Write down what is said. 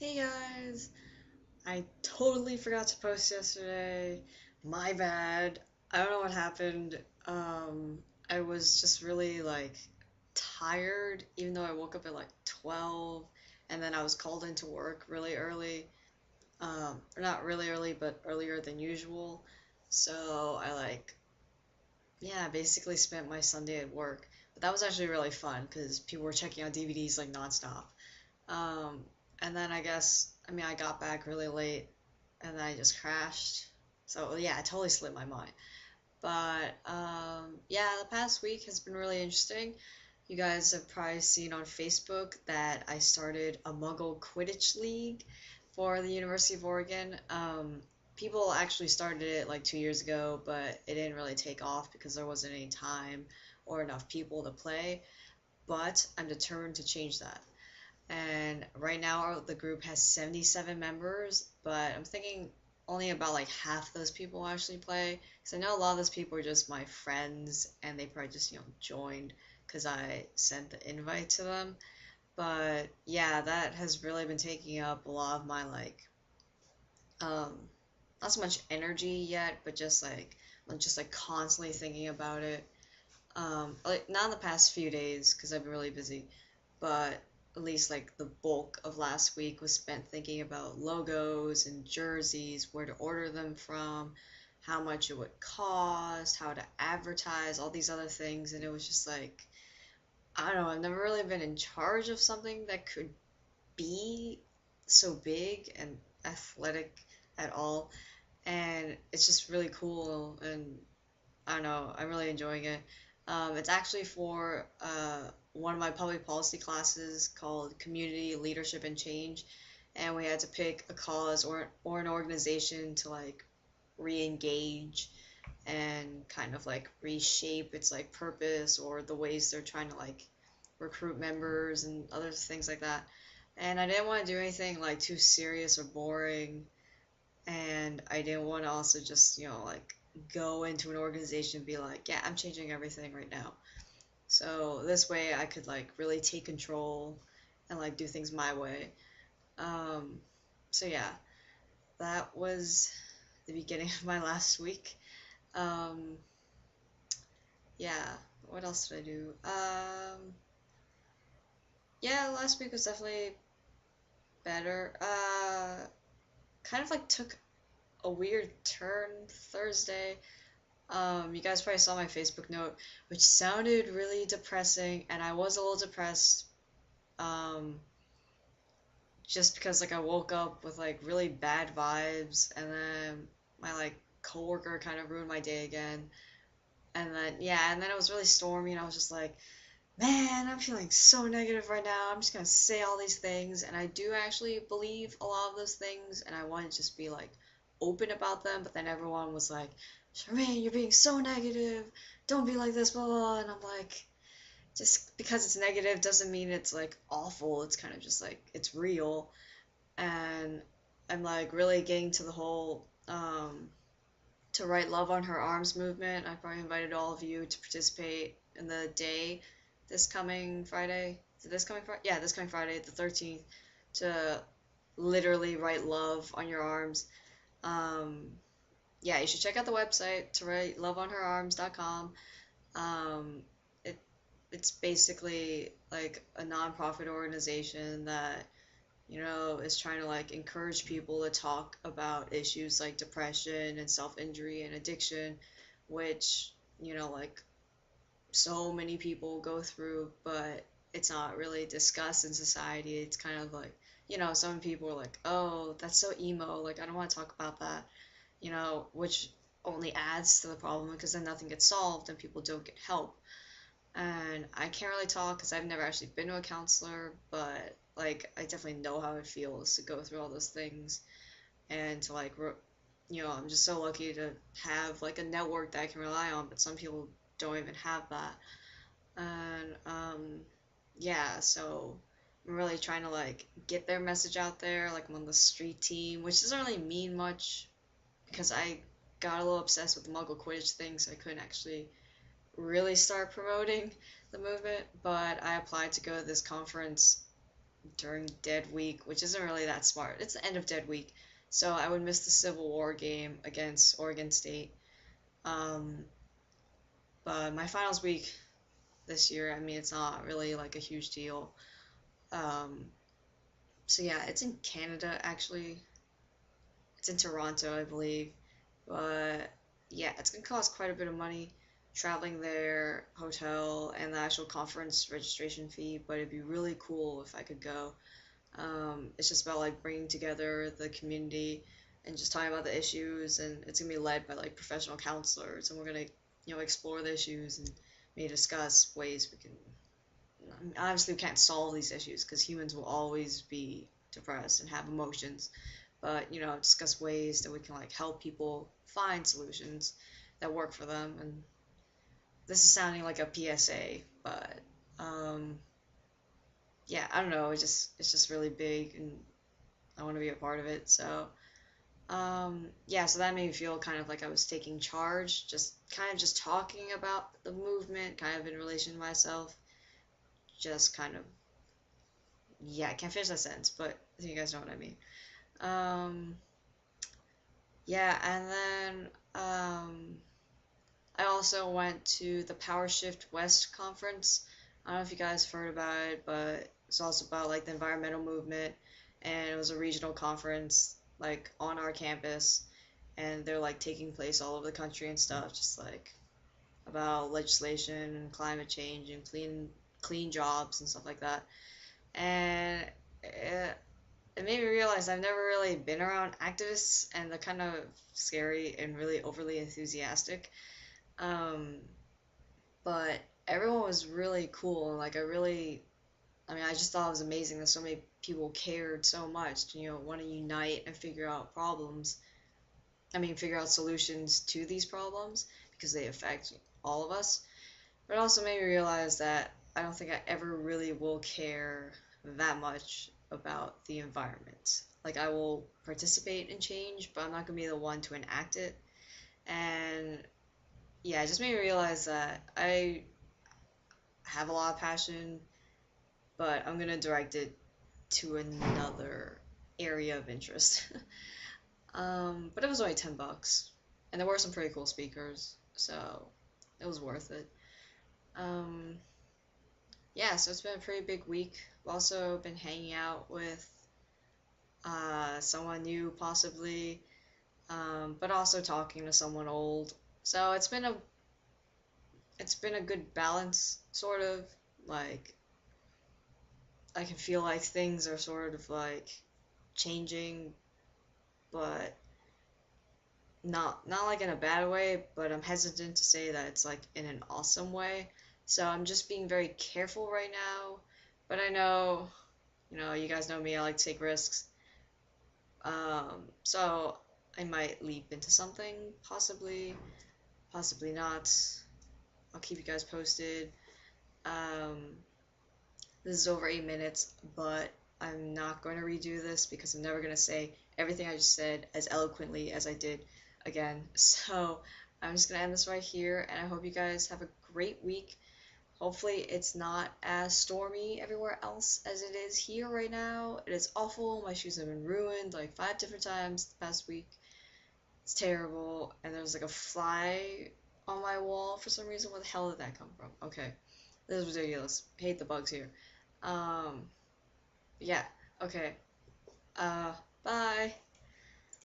Hey guys, I totally forgot to post yesterday. My bad. I don't know what happened. I was just really tired, even though I woke up at like 12 and then I was called into work really early. Or not really early, but earlier than usual. So I basically spent my Sunday at work. But that was actually really fun because people were checking out DVDs like nonstop. Um, and then I got back really late and then I just crashed. So yeah, I totally slipped my mind. But yeah, the past week has been really interesting. You guys have probably seen on Facebook that I started a Muggle Quidditch League for the University of Oregon. People actually started it like 2 years ago, but it didn't really take off because there wasn't any time or enough people to play. But I'm determined to change that. And right now the group has 77 members, but I'm thinking only about like half those people actually play. Because I know a lot of those people are just my friends and they probably just, joined because I sent the invite to them. But yeah, that has really been taking up a lot of my um, not so much energy yet, but I'm just like constantly thinking about it. Like not in the past few days because I've been really busy, but at least like the bulk of last week was spent thinking about logos and jerseys, where to order them from, how much it would cost, how to advertise, all these other things, and it was just like I don't know, I've never really been in charge of something that could be so big and athletic at all, and it's just really cool and I don't know. I'm really enjoying it. It's actually for one of my public policy classes called Community Leadership and Change, and we had to pick a cause or an organization to like re-engage and kind of like reshape its like purpose or the ways they're trying to like recruit members and other things like that. And I didn't want to do anything like too serious or boring, and I didn't want to also just, go into an organization and be like, yeah, I'm changing everything right now. So this way I could like really take control and like do things my way. Um, so yeah, that was the beginning of my last week. Um, yeah, what else did I do? Yeah, last week was definitely better. Kind of like took a weird turn Thursday. You guys probably saw my Facebook note, which sounded really depressing, and I was a little depressed, um, just because like I woke up with like really bad vibes, and then my like coworker kind of ruined my day again, and then yeah, and then it was really stormy, and I was just like, man, I'm feeling so negative right now. I'm just gonna say all these things, and I do actually believe a lot of those things, and I want to just be like open about them, but then everyone was like, Charmaine, you're being so negative. Don't be like this, blah, blah, blah. And I'm like, just because it's negative doesn't mean it's like awful. It's kind of just like it's real. And I'm like really getting to the whole to write love on her arms movement. I probably invited all of you to participate in the day this coming Friday. Is it this coming Friday? Yeah, this coming Friday, the 13th, to literally write love on your arms. Um, yeah, you should check out the website to write loveonherarms.com. Um, it it's basically like a nonprofit organization that is trying to like encourage people to talk about issues like depression and self-injury and addiction, which like so many people go through, but it's not really discussed in society. It's kind of like some people are like, oh, that's so emo, like I don't want to talk about that, which only adds to the problem because then nothing gets solved and people don't get help. And I can't really talk because I've never actually been to a counselor, but like I definitely know how it feels to go through all those things and to I'm just so lucky to have like a network that I can rely on, but some people don't even have that. And yeah, so I'm really trying to like get their message out there. Like I'm on the street team, which doesn't really mean much because I got a little obsessed with the Muggle Quidditch thing, so I couldn't actually really start promoting the movement. But I applied to go to this conference during Dead Week, which isn't really that smart. It's the end of Dead Week, so I would miss the Civil War game against Oregon State. Um, but my finals week this year, I mean, it's not really like a huge deal. Um, so yeah, it's in Canada actually. It's in Toronto, I believe. But yeah, it's gonna cost quite a bit of money traveling there, hotel, and the actual conference registration fee. But it'd be really cool if I could go. It's just about like bringing together the community and just talking about the issues, and it's gonna be led by like professional counselors, and we're gonna explore the issues and maybe discuss ways we can. I mean, obviously, we can't solve these issues because humans will always be depressed and have emotions, but discuss ways that we can like help people find solutions that work for them. And this is sounding like a PSA, but um, yeah, I don't know. It's just really big, and I want to be a part of it. So yeah, so that made me feel kind of like I was taking charge, just kind of just talking about the movement, kind of in relation to myself, just kind of yeah, I can't finish that sentence, but I think you guys know what I mean. Um, yeah, and then I also went to the Power Shift West conference. I don't know if you guys heard about it, but it's also about like the environmental movement, and it was a regional conference like on our campus, and they're like taking place all over the country and stuff, just like about legislation and climate change and clean jobs and stuff like that. And it made me realize I've never really been around activists, and they're kind of scary and really overly enthusiastic. Um, but everyone was really cool, and like I mean, I just thought it was amazing that so many people cared so much to, want to unite and figure out problems. I mean, figure out solutions to these problems because they affect all of us. But it also made me realize that I don't think I ever really will care that much about the environment. Like, I will participate in change, but I'm not going to be the one to enact it. And yeah, it just made me realize that I have a lot of passion, but I'm going to direct it to another area of interest. But it was only $10, and there were some pretty cool speakers, so it was worth it. Um, yeah, so it's been a pretty big week. I've also been hanging out with someone new, possibly, but also talking to someone old. So it's been a good balance, sort of. Like I can feel like things are sort of like changing, but not like in a bad way. But I'm hesitant to say that it's like in an awesome way. So I'm just being very careful right now. But I know, you guys know me. I like to take risks. So I might leap into something, possibly, possibly not. I'll keep you guys posted. Um, this is over 8 minutes, but I'm not going to redo this because I'm never going to say everything I just said as eloquently as I did again. So I'm just going to end this right here, and I hope you guys have a great week. Hopefully, it's not as stormy everywhere else as it is here right now. It is awful. My shoes have been ruined like 5 different times the past week. It's terrible. And there's like a fly on my wall for some reason. Where the hell did that come from? Okay. This is ridiculous. Hate the bugs here. Um, yeah. Okay.